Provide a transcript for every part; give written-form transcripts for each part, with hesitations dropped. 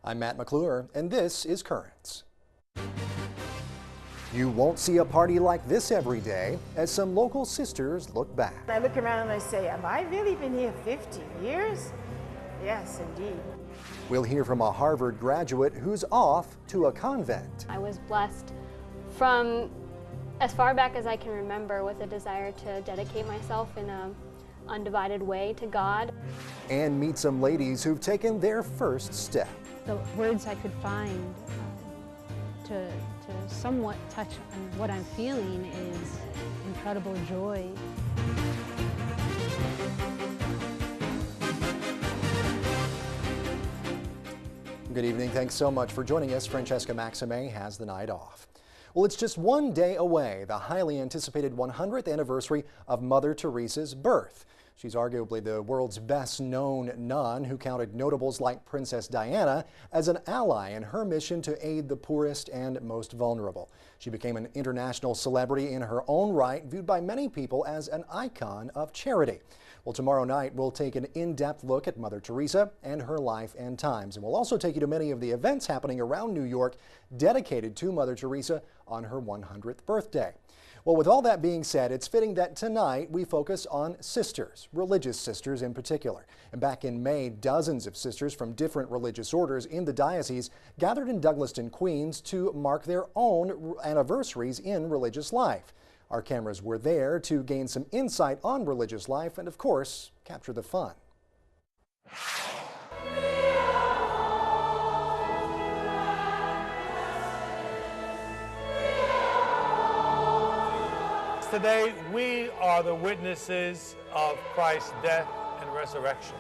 I'm Matt McClure, and this is Currents. You won't see a party like this every day, as some local sisters look back. I look around and I say, have I really been here 50 years? Yes, indeed. We'll hear from a Harvard graduate who's off to a convent. I was blessed from as far back as I can remember with a desire to dedicate myself in an undivided way to God. And meet some ladies who've taken their first step. The words I could find to somewhat touch on what I'm feeling is incredible joy. Good evening. Thanks so much for joining us. Francesca Maxime has the night off. Well, it's just one day away, the highly anticipated 100th anniversary of Mother Teresa's birth. She's arguably the world's best known nun who counted notables like Princess Diana as an ally in her mission to aid the poorest and most vulnerable. She became an international celebrity in her own right, viewed by many people as an icon of charity. Well, tomorrow night we'll take an in-depth look at Mother Teresa and her life and times. And we'll also take you to many of the events happening around New York dedicated to Mother Teresa on her 100th birthday. Well, with all that being said, it's fitting that tonight we focus on sisters, religious sisters in particular. And back in May, dozens of sisters from different religious orders in the diocese gathered in Douglaston, Queens to mark their own anniversaries in religious life. Our cameras were there to gain some insight on religious life and, of course, capture the fun. Today, we are the witnesses of Christ's death and resurrection,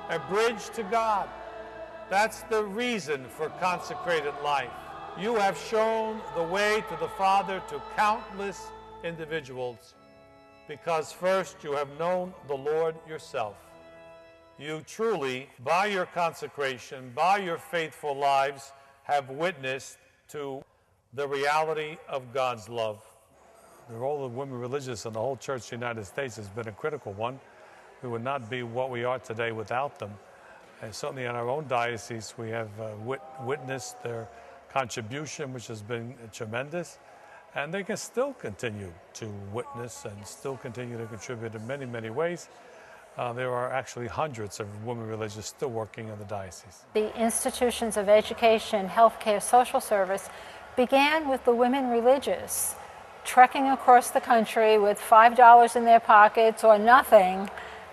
a bridge to God. That's the reason for consecrated life. You have shown the way to the Father to countless individuals because first you have known the Lord yourself. You truly, by your consecration, by your faithful lives, have witnessed to the reality of God's love. The role of women religious in the whole Church of the United States has been a critical one. We would not be what we are today without them. And certainly in our own diocese, we have witnessed their contribution, which has been tremendous. And they can still continue to witness and still continue to contribute in many, many ways. There are actually hundreds of women religious still working in the diocese. The institutions of education, healthcare, social service began with the women religious, trekking across the country with $5 in their pockets or nothing,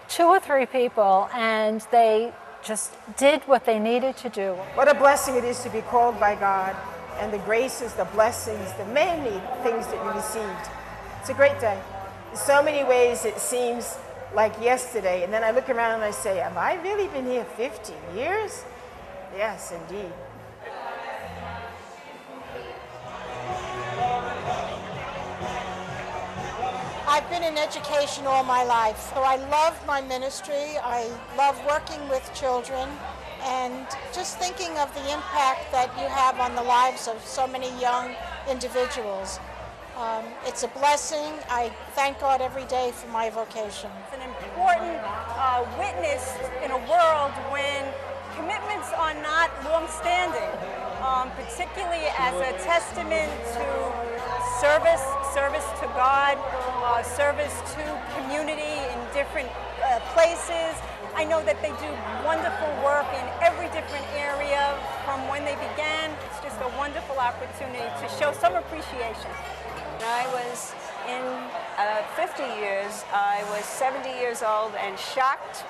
2 or 3 people, and they just did what they needed to do. What a blessing it is to be called by God, and the graces, the blessings, the many things that you received. It's a great day. In so many ways it seems like yesterday, and then I look around and I say, have I really been here 50 years? Yes, indeed. I've been in education all my life, so I love my ministry. I love working with children and just thinking of the impact that you have on the lives of so many young individuals. It's a blessing. I thank God every day for my vocation. It's an important witness in a world when commitments are not long-standing, particularly as a testament to service to God, service to community in different places. I know that they do wonderful work in every different area from when they began. It's just a wonderful opportunity to show some appreciation. When I was in 50 years, I was 70 years old and shocked.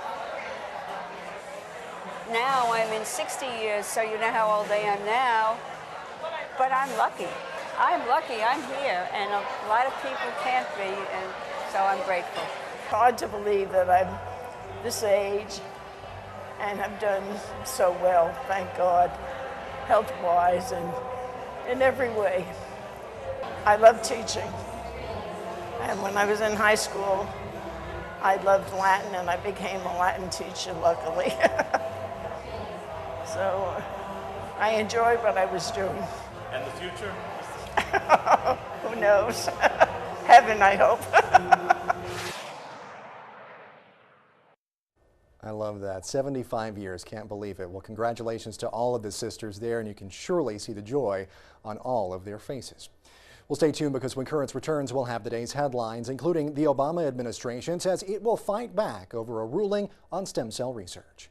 Now I'm in 60 years, so you know how old I am now, but I'm lucky. I'm lucky, I'm here, and a lot of people can't be, and so I'm grateful. Hard to believe that I'm this age and have done so well, thank God, health-wise and in every way. I love teaching, and when I was in high school, I loved Latin, and I became a Latin teacher, luckily. So I enjoyed what I was doing. And the future? Who knows? Heaven, I hope. I love that. 75 years, can't believe it. Well, congratulations to all of the sisters there, and you can surely see the joy on all of their faces. Well, stay tuned because when Currents returns, we'll have the day's headlines, including the Obama administration says it will fight back over a ruling on stem cell research.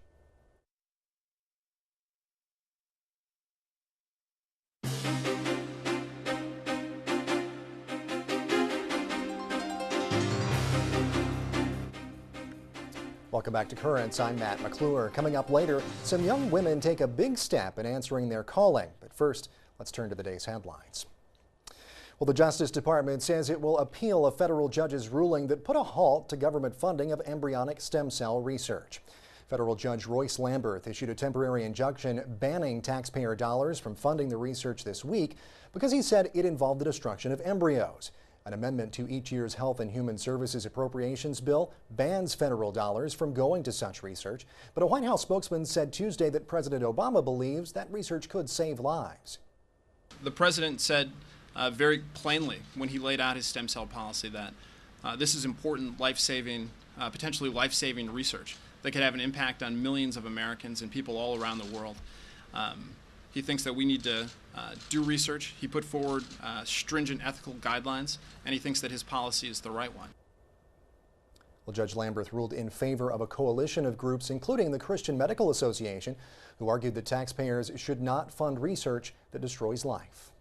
Welcome back to Currents. I'm Matt McClure. Coming up later, some young women take a big step in answering their calling. But first, let's turn to the day's headlines. Well, the Justice Department says it will appeal a federal judge's ruling that put a halt to government funding of embryonic stem cell research. Federal Judge Royce Lamberth issued a temporary injunction banning taxpayer dollars from funding the research this week because he said it involved the destruction of embryos. An amendment to each year's Health and Human Services Appropriations bill bans federal dollars from going to such research, but a White House spokesman said Tuesday that President Obama believes that research could save lives. The president said very plainly when he laid out his stem cell policy that this is important life-saving, potentially life-saving research that could have an impact on millions of Americans and people all around the world. He thinks that we need to do research. He put forward stringent ethical guidelines, and he thinks that his policy is the right one. Well, Judge Lamberth ruled in favor of a coalition of groups, including the Christian Medical Association, who argued that taxpayers should not fund research that destroys life.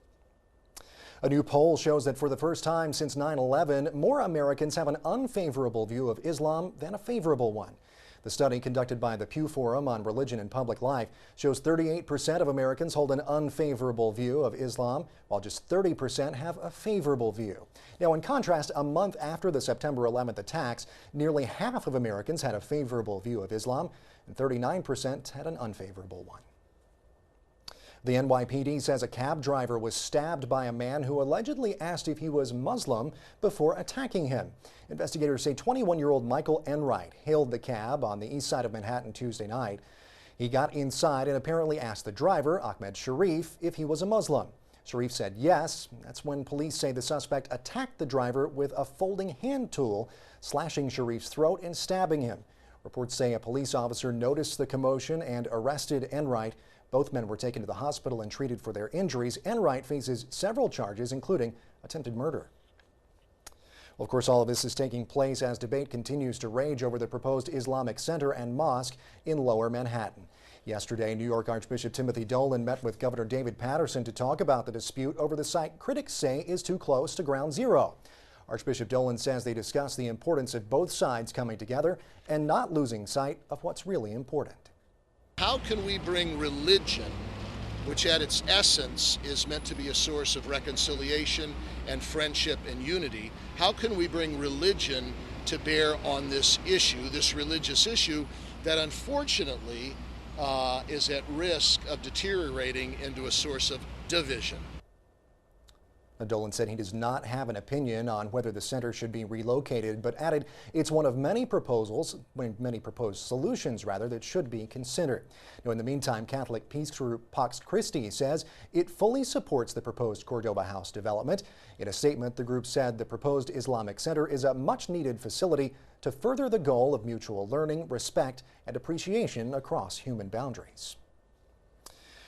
A new poll shows that for the first time since 9/11, more Americans have an unfavorable view of Islam than a favorable one. The study conducted by the Pew Forum on Religion and Public Life shows 38% of Americans hold an unfavorable view of Islam, while just 30% have a favorable view. Now, in contrast, a month after the September 11th attacks, nearly half of Americans had a favorable view of Islam, and 39% had an unfavorable one. The NYPD says a cab driver was stabbed by a man who allegedly asked if he was Muslim before attacking him. Investigators say 21-year-old Michael Enright hailed the cab on the east side of Manhattan Tuesday night. He got inside and apparently asked the driver, Ahmed Sharif, if he was a Muslim. Sharif said yes. That's when police say the suspect attacked the driver with a folding hand tool, slashing Sharif's throat and stabbing him. Reports say a police officer noticed the commotion and arrested Enright. Both men were taken to the hospital and treated for their injuries. Enright faces several charges, including attempted murder. Well, of course, all of this is taking place as debate continues to rage over the proposed Islamic center and mosque in Lower Manhattan. Yesterday, New York Archbishop Timothy Dolan met with Governor David Paterson to talk about the dispute over the site critics say is too close to Ground Zero. Archbishop Dolan says they discussed the importance of both sides coming together and not losing sight of what's really important. How can we bring religion, which at its essence is meant to be a source of reconciliation and friendship and unity, how can we bring religion to bear on this issue, this religious issue that unfortunately is at risk of deteriorating into a source of division? Dolan said he does not have an opinion on whether the center should be relocated, but added it's one of many proposed solutions that should be considered. Now, in the meantime, Catholic peace group Pax Christi says it fully supports the proposed Cordoba House development. In a statement, the group said the proposed Islamic center is a much-needed facility to further the goal of mutual learning, respect, and appreciation across human boundaries.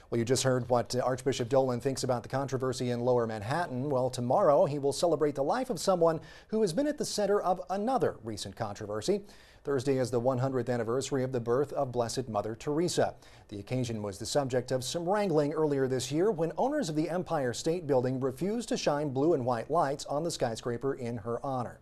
Well, you just heard what Archbishop Dolan thinks about the controversy in Lower Manhattan. Well, tomorrow he will celebrate the life of someone who has been at the center of another recent controversy. Thursday is the 100th anniversary of the birth of Blessed Mother Teresa. The occasion was the subject of some wrangling earlier this year when owners of the Empire State Building refused to shine blue and white lights on the skyscraper in her honor.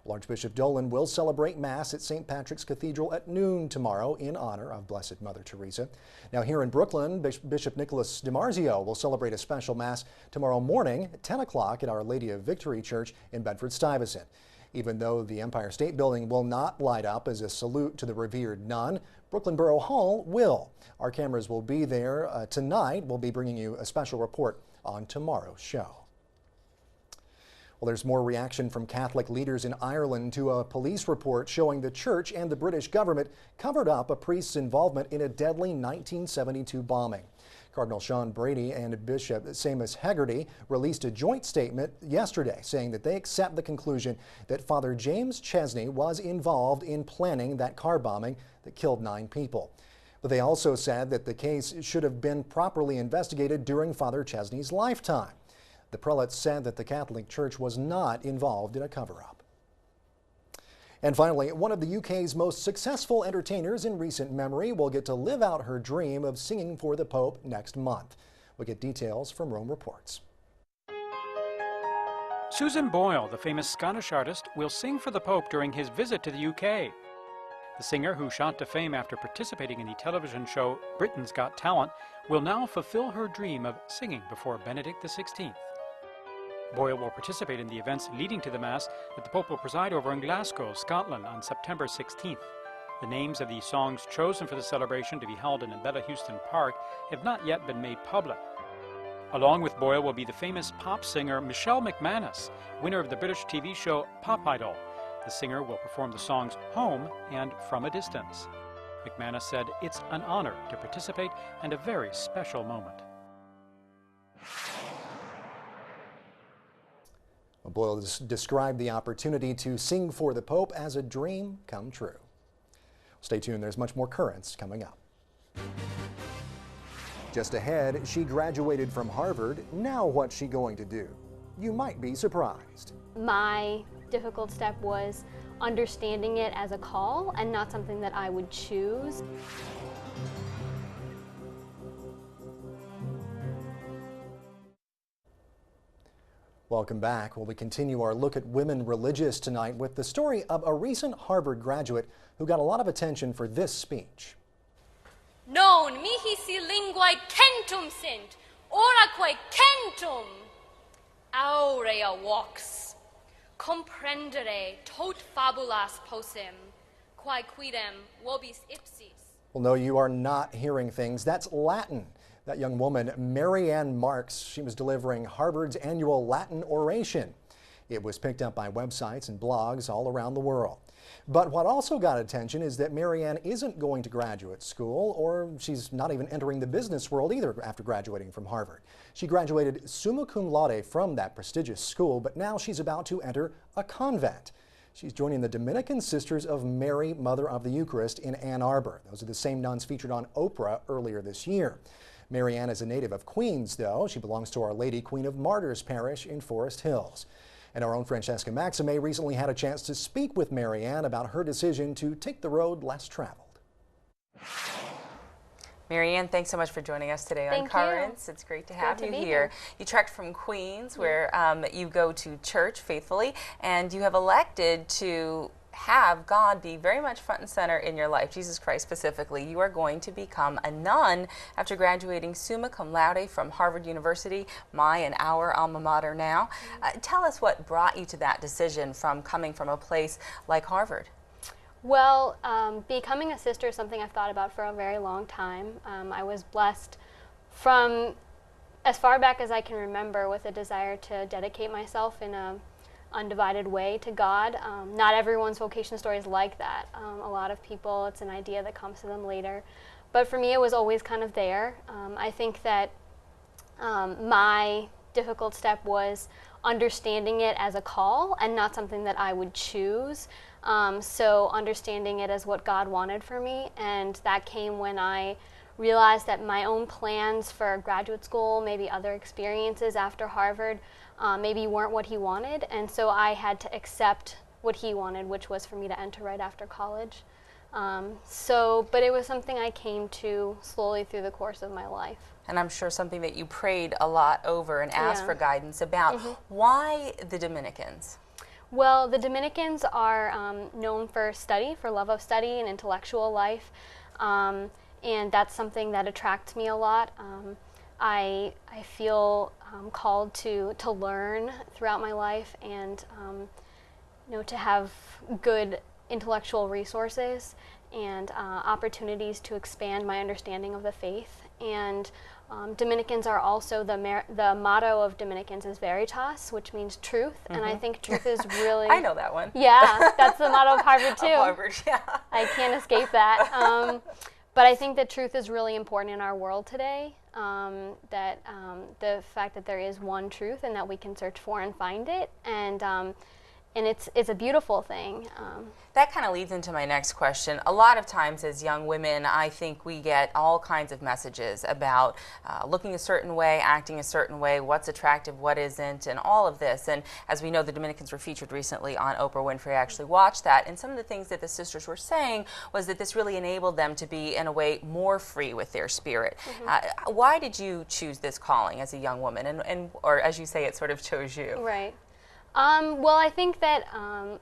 Well, Archbishop Dolan will celebrate Mass at St. Patrick's Cathedral at noon tomorrow in honor of Blessed Mother Teresa. Now, here in Brooklyn, Bishop Nicholas DiMarzio will celebrate a special Mass tomorrow morning at 10 o'clock at Our Lady of Victory Church in Bedford-Stuyvesant. Even though the Empire State Building will not light up as a salute to the revered nun, Brooklyn Borough Hall will. Our cameras will be there tonight. We'll be bringing you a special report on tomorrow's show. Well, there's more reaction from Catholic leaders in Ireland to a police report showing the church and the British government covered up a priest's involvement in a deadly 1972 bombing. Cardinal Sean Brady and Bishop Seamus Hegarty released a joint statement yesterday saying that they accept the conclusion that Father James Chesney was involved in planning that car bombing that killed 9 people. But they also said that the case should have been properly investigated during Father Chesney's lifetime. The prelates said that the Catholic Church was not involved in a cover-up. And finally, one of the UK's most successful entertainers in recent memory will get to live out her dream of singing for the Pope next month. We'll get details from Rome Reports. Susan Boyle, the famous Scottish artist, will sing for the Pope during his visit to the UK. The singer, who shot to fame after participating in the television show Britain's Got Talent, will now fulfill her dream of singing before Benedict XVI. Boyle will participate in the events leading to the Mass that the Pope will preside over in Glasgow, Scotland on September 16th. The names of the songs chosen for the celebration to be held in Bella Houston Park have not yet been made public. Along with Boyle will be the famous pop singer Michelle McManus, winner of the British TV show Pop Idol. The singer will perform the songs Home and From a Distance. McManus said, "It's an honor to participate and a very special moment." Boyle described the opportunity to sing for the Pope as a dream come true. Stay tuned, there's much more currents coming up. Just ahead, she graduated from Harvard. Now what's she going to do? You might be surprised. My difficult step was understanding it as a call and not something that I would choose. Welcome back. Well, we continue our look at women religious tonight with the story of a recent Harvard graduate who got a lot of attention for this speech. Non mihi si linguae centum sint, oraque centum. Aurea vox, comprendere tot fabulas possem, quae quidem vobis ipsis. Well, no, you are not hearing things. That's Latin. That young woman, Marianne Marks, she was delivering Harvard's annual Latin oration. It was picked up by websites and blogs all around the world. But what also got attention is that Marianne isn't going to graduate school, or she's not even entering the business world either after graduating from Harvard. She graduated summa cum laude from that prestigious school, but now she's about to enter a convent. She's joining the Dominican Sisters of Mary, Mother of the Eucharist in Ann Arbor. Those are the same nuns featured on Oprah earlier this year. Marianne is a native of Queens, though. She belongs to Our Lady Queen of Martyrs Parish in Forest Hills. And our own Francesca Maxime recently had a chance to speak with Marianne about her decision to take the road less traveled. Marianne, thanks so much for joining us today on Currents. It's great to have you here. You trekked from Queens, where you go to church faithfully, and you have elected to have God be very much front and center in your life, Jesus Christ specifically. You are going to become a nun after graduating summa cum laude from Harvard University, my and our alma mater now. Tell us what brought you to that decision from coming from a place like Harvard. Well, becoming a sister is something I've thought about for a very long time. I was blessed from as far back as I can remember with a desire to dedicate myself in a undivided way to God. Not everyone's vocation story is like that. A lot of people, it's an idea that comes to them later. But for me, it was always kind of there. I think that my difficult step was understanding it as a call and not something that I would choose. So understanding it as what God wanted for me, and that came when I realized that my own plans for graduate school, maybe other experiences after Harvard, maybe weren't what he wanted, and so I had to accept what he wanted, which was for me to enter right after college. But it was something I came to slowly through the course of my life. And I'm sure something that you prayed a lot over and asked for guidance about. Why the Dominicans? Well, the Dominicans are known for study, for love of study and intellectual life, and that's something that attracts me a lot. I feel called to learn throughout my life, and to have good intellectual resources and opportunities to expand my understanding of the faith. And Dominicans are also, the motto of Dominicans is Veritas, which means truth, and I think truth is really... I know that one. Yeah, that's the motto of Harvard too. Of Harvard, yeah. I can't escape that. But I think that truth is really important in our world today, that the fact that there is one truth and that we can search for and find it, and it's a beautiful thing. That kind of leads into my next question. A lot of times as young women, I think we get all kinds of messages about looking a certain way, acting a certain way, what's attractive, what isn't, and all of this. And as we know, the Dominicans were featured recently on Oprah Winfrey. I actually watched that. And some of the things that the sisters were saying was that this really enabled them to be, in a way, more free with their spirit. Why did you choose this calling as a young woman? Or as you say, it sort of chose you. Right. Well, I think that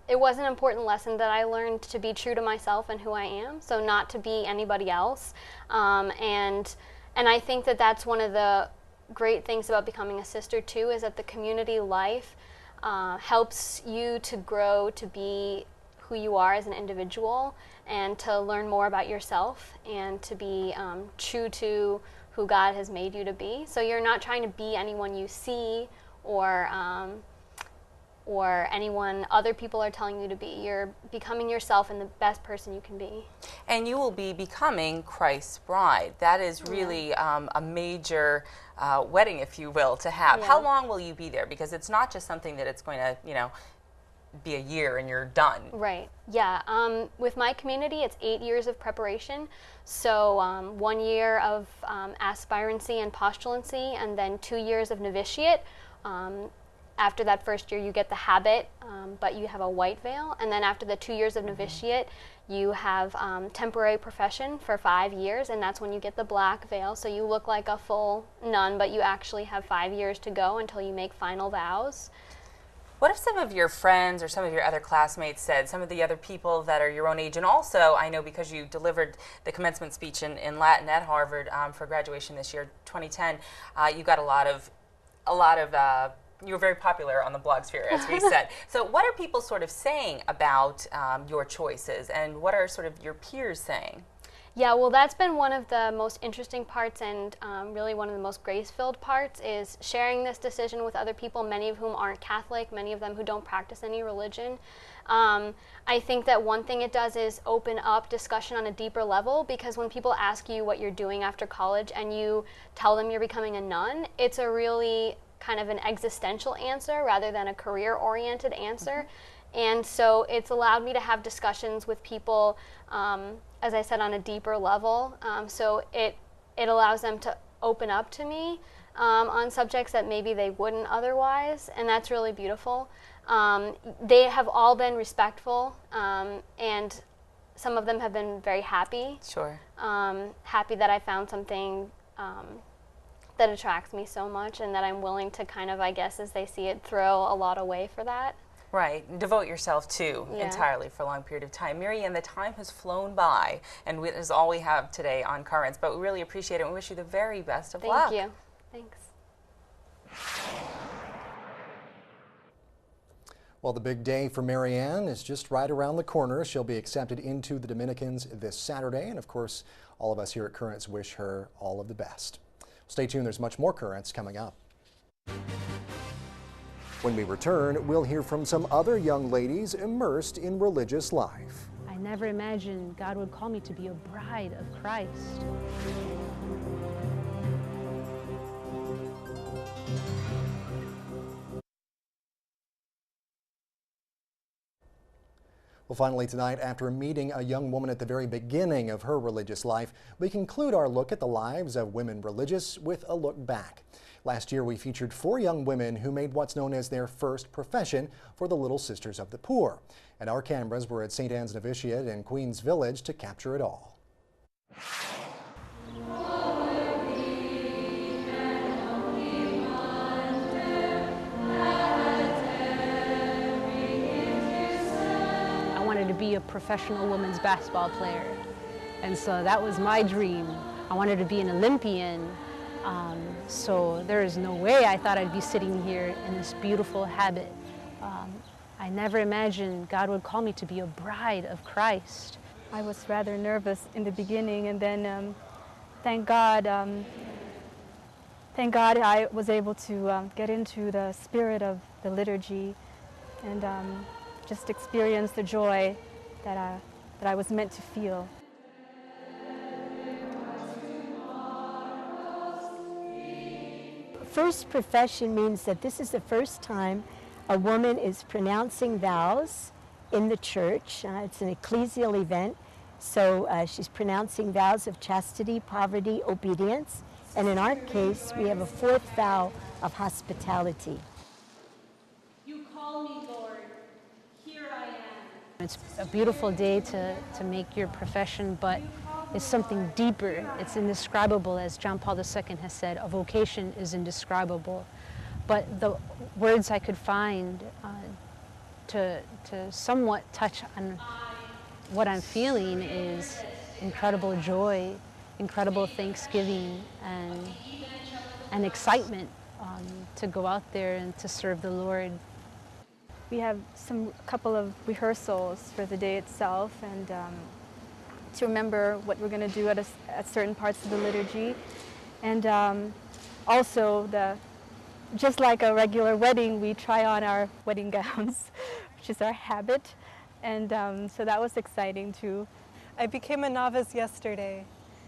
it was an important lesson that I learned to be true to myself and who I am, so not to be anybody else. And I think that that's one of the great things about becoming a sister too, is that the community life helps you to grow to be who you are as an individual and to learn more about yourself and to be true to who God has made you to be. So you're not trying to be anyone you see or anyone other people are telling you to be. You're becoming yourself and the best person you can be. And you will be becoming Christ's bride. That is really a major wedding, if you will, to have. Yeah. How long will you be there? Because it's not just something that it's going to, be a year and you're done. Right. Yeah. With my community, it's 8 years of preparation. So 1 year of aspirancy and postulancy, and then 2 years of novitiate. After that first year, you get the habit, but you have a white veil. And then after the 2 years of novitiate, you have temporary profession for 5 years, and that's when you get the black veil. So you look like a full nun, but you actually have 5 years to go until you make final vows. What if some of your friends or some of your other classmates said, some of the other people that are your own age, and also I know because you delivered the commencement speech in Latin at Harvard for graduation this year, 2010, you got a lot of you were very popular on the blogosphere, as we said. So what are people sort of saying about your choices, and what are sort of your peers saying? Yeah, well, that's been one of the most interesting parts, and really one of the most grace-filled parts is sharing this decision with other people, many of whom aren't Catholic, many of them who don't practice any religion. I think that one thing it does is open up discussion on a deeper level, because when people ask you what you're doing after college and you tell them you're becoming a nun, it's a really kind of an existential answer rather than a career-oriented answer. And so it's allowed me to have discussions with people, as I said, on a deeper level. So it allows them to open up to me on subjects that maybe they wouldn't otherwise, and that's really beautiful. They have all been respectful, and some of them have been very happy. Sure. Happy that I found something that attracts me so much, and that I'm willing to kind of, I guess, as they see it, throw a lot away for that. Right, devote yourself to entirely for a long period of time. Mary Ann, the time has flown by, and this is all we have today on Currents, but we really appreciate it and we wish you the very best of luck. Thank you. Thanks. Well, the big day for Mary Ann is just right around the corner. She'll be accepted into the Dominicans this Saturday, and of course, all of us here at Currents wish her all of the best. Stay tuned, there's much more Currents coming up. When we return, we'll hear from some other young ladies immersed in religious life. I never imagined God would call me to be a bride of Christ. Well, finally tonight, after meeting a young woman at the very beginning of her religious life, we conclude our look at the lives of women religious with a look back. Last year, we featured 4 young women who made what's known as their first profession for the Little Sisters of the Poor. And our cameras were at St. Anne's Novitiate in Queens Village to capture it all. I wanted to be a professional women's basketball player, and so that was my dream. I wanted to be an Olympian. So there is no way I thought I'd be sitting here in this beautiful habit. I never imagined God would call me to be a bride of Christ. I was rather nervous in the beginning, and then thank God I was able to get into the spirit of the liturgy and just experience the joy that I was meant to feel. first profession means that this is the first time a woman is pronouncing vows in the church. It's an ecclesial event, so she's pronouncing vows of chastity, poverty, obedience, and in our case, we have a fourth vow of hospitality. You call me, Lord. Here I am. It's a beautiful day to make your profession, but it's something deeper. It's indescribable, as John Paul II has said. A vocation is indescribable. But the words I could find to somewhat touch on what I'm feeling is incredible joy, incredible thanksgiving, and excitement to go out there and to serve the Lord. We have a couple of rehearsals for the day itself, and to remember what we're going to do at certain parts of the liturgy. And also, just like a regular wedding, we try on our wedding gowns, which is our habit. And so that was exciting too. I became a novice yesterday.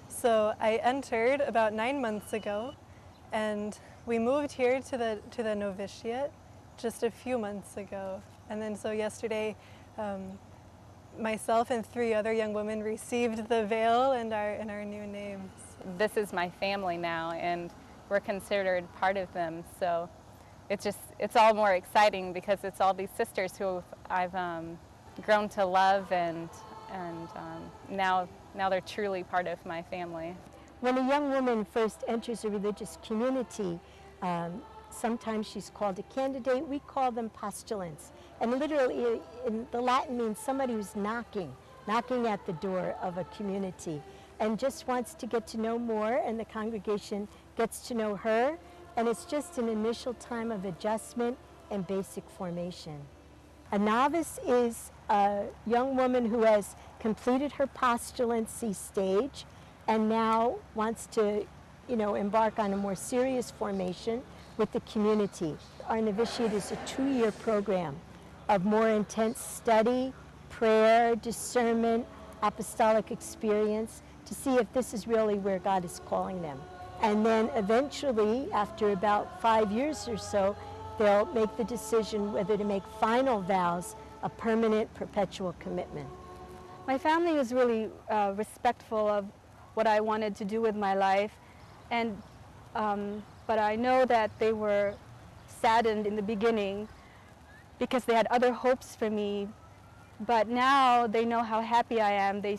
So I entered about 9 months ago, and we moved here to the novitiate just a few months ago. And then so yesterday, myself and 3 other young women received the veil and our new names. This is my family now, and we're considered part of them. So it's all more exciting because it's all these sisters who I've grown to love, and now they're truly part of my family. When a young woman first enters a religious community, sometimes she's called a candidate. We call them postulants. And literally, in the Latin means somebody who's knocking at the door of a community and just wants to get to know more, and the congregation gets to know her. And it's just an initial time of adjustment and basic formation. A novice is a young woman who has completed her postulancy stage and now wants to, embark on a more serious formation with the community. Our novitiate is a 2-year program of more intense study, prayer, discernment, apostolic experience to see if this is really where God is calling them. And then eventually, after about 5 years or so, they'll make the decision whether to make final vows, a permanent, perpetual commitment. My family was really respectful of what I wanted to do with my life, and but I know that they were saddened in the beginning because they had other hopes for me. But now they know how happy I am. They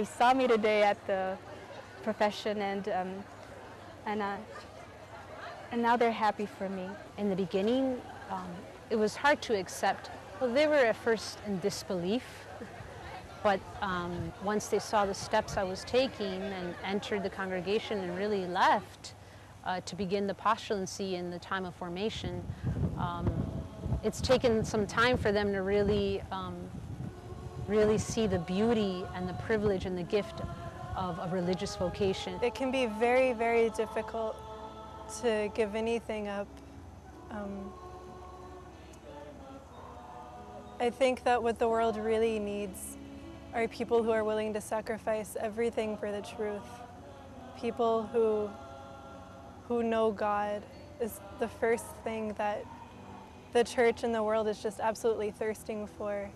saw me today at the profession, and now they're happy for me. In the beginning, it was hard to accept. Well, they were at first in disbelief, but once they saw the steps I was taking and entered the congregation and really left to begin the postulancy in the time of formation, it's taken some time for them to really see the beauty and the privilege and the gift of a religious vocation. It can be very, very difficult to give anything up. I think that what the world really needs are people who are willing to sacrifice everything for the truth. People who know God is the first thing that the church and the world is just absolutely thirsting for.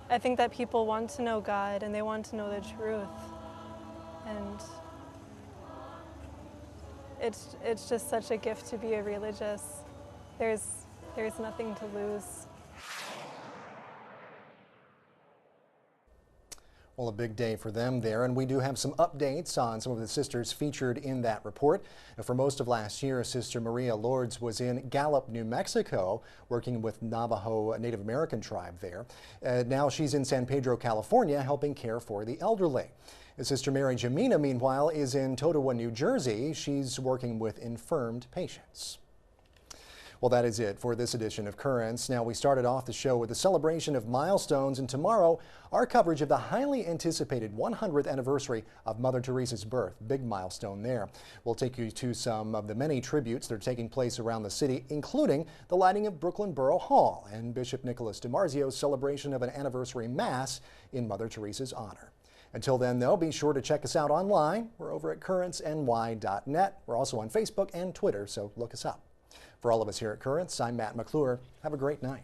I think that people want to know God and they want to know the truth. And it's just such a gift to be a religious. There's nothing to lose. Well, a big day for them there, and we do have some updates on some of the sisters featured in that report. For most of last year, Sister Maria Lourdes was in Gallup, New Mexico, working with Navajo Native American tribe there. Now she's in San Pedro, California, helping care for the elderly. Sister Mary Jamina, meanwhile, is in Totowa, New Jersey. She's working with infirmed patients. Well, that is it for this edition of Currents. Now, we started off the show with a celebration of milestones, and tomorrow, our coverage of the highly anticipated 100th anniversary of Mother Teresa's birth. Big milestone there. We'll take you to some of the many tributes that are taking place around the city, including the lighting of Brooklyn Borough Hall and Bishop Nicholas DiMarzio's celebration of an anniversary mass in Mother Teresa's honor. Until then, though, be sure to check us out online. We're over at currentsny.net. We're also on Facebook and Twitter, so look us up. For all of us here at Currents, I'm Matt McClure. Have a great night.